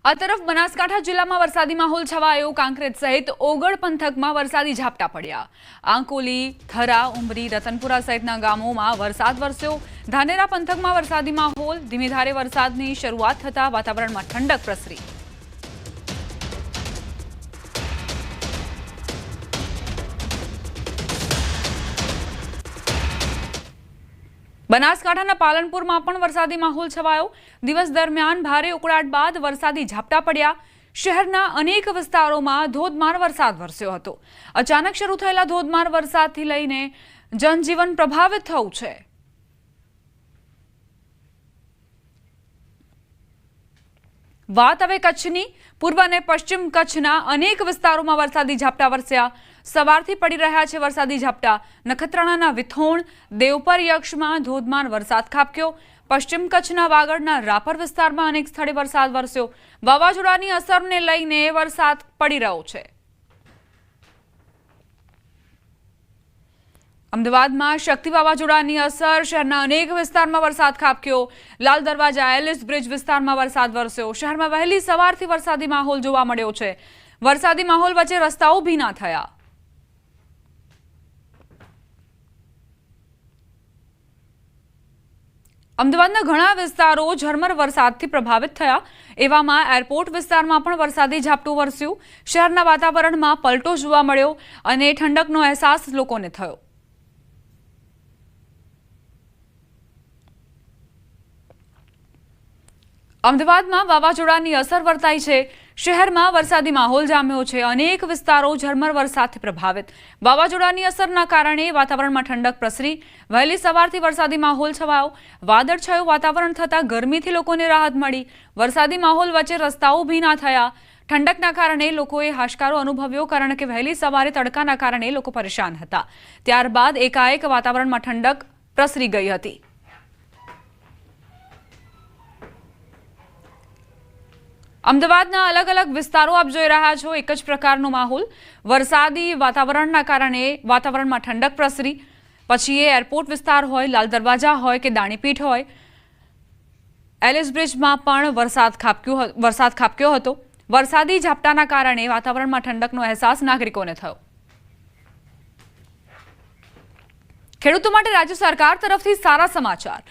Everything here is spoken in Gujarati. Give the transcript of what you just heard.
આ તરફ બનાસકાંઠા જિલ્લામાં વરસાદી માહોલ છવાયો। કાંકરેજ સહિત ઓગળ પંથકમાં વરસાદી ઝાપટા પડ્યા। આંકોલી, થરા, ઉમરી, રતનપુરા સહિતના ગામોમાં વરસાદ વરસ્યો। ધાનેરા પંથકમાં વરસાદી માહોલ। ધીમી ધારે વરસાદની શરૂઆત થતા વાતાવરણમાં ઠંડક પ્રસરી। બનાસકાંઠાના પાલનપુરમાં પણ વરસાદી માહોલ છવાયો। દિવસ દરમિયાન ભારે ઉકળાટ બાદ વરસાદી ઝાપટા પડ્યા। શહેરના અનેક વિસ્તારોમાં ધોધમાર વરસાદ વરસ્યો હતો। અચાનક શરૂ થયેલા ધોધમાર વરસાદથી લઈને જનજીવન પ્રભાવિત થયું છે। વાત હવે કચ્છની। પૂર્વ અને પશ્ચિમ કચ્છના અનેક વિસ્તારોમાં વરસાદી ઝાપટા વરસ્યા। સવારથી પડી રહ્યા છે વરસાદી ઝાપટા। નખત્રાણાના વિથોણ, દેવપર યક્ષમાં ધોધમાર વરસાદ ખાબક્યો। પશ્ચિમ કચ્છના વાગડના રાપર વિસ્તારમાં અનેક સ્થળે વરસાદ વરસ્યો। વાવાઝોડાની અસરને લઈને વરસાદ પડી રહ્યો છે। અમદાવાદમાં શક્તિ વાવાઝોડાની અસર। શહેરના અનેક વિસ્તારમાં વરસાદ ખાબક્યો। લાલ દરવાજા, એલિસ બ્રિજ વિસ્તારમાં વરસાદ વરસ્યો। શહેરમાં વહેલી સવારથી વરસાદી માહોલ જોવા મળ્યો છે। વરસાદી માહોલ વચ્ચે રસ્તાઓ ભીના થયા। અમદાવાદના ઘણા વિસ્તારો ઝરમર વરસાદથી પ્રભાવિત થયા। એવામાં એરપોર્ટ વિસ્તારમાં પણ વરસાદી ઝાપટું વરસ્યું। શહેરના વાતાવરણમાં પલટો જોવા મળ્યો અને ઠંડકનો અહેસાસ લોકોને થયો। અમદાવાદમાં વાવાઝોડાની અસર વર્તાઈ છે। શહેરમાં વરસાદી માહોલ જામ્યો છે। અનેક વિસ્તારો ઝરમર વરસાદથી પ્રભાવિત। વાવાઝોડાની અસરના કારણે વાતાવરણમાં ઠંડક પ્રસરી। વહેલી સવારથી વરસાદી માહોલ છવાયો। વાદળછાયું વાતાવરણ થતાં ગરમીથી લોકોને રાહત મળી। વરસાદી માહોલ વચ્ચે રસ્તાઓ ભીના થયા। ઠંડકના કારણે લોકોએ હાશકારો અનુભવ્યો, કારણ કે વહેલી સવારે તડકાના કારણે લોકો પરેશાન હતા। ત્યારબાદ એકાએક વાતાવરણમાં ઠંડક પ્રસરી ગઈ હતી। અમદાવાદના અલગ અલગ વિસ્તારો આપ જોઈ રહ્યા છો। એક જ પ્રકારનો માહોલ। વરસાદી વાતાવરણના કારણે વાતાવરણમાં ઠંડક પ્રસરી। પછી એ એરપોર્ટ વિસ્તાર હોય, લાલ દરવાજા હોય કે દાણીપીઠ હોય, એલિસ બ્રિજમાં પણ વરસાદ ખાબક્યો હતો। વરસાદી ઝાપટાના કારણે વાતાવરણમાં ઠંડકનો અહેસાસ નાગરિકોને થયો। ખેડૂતો માટે રાજ્ય સરકાર તરફથી સારા સમાચાર।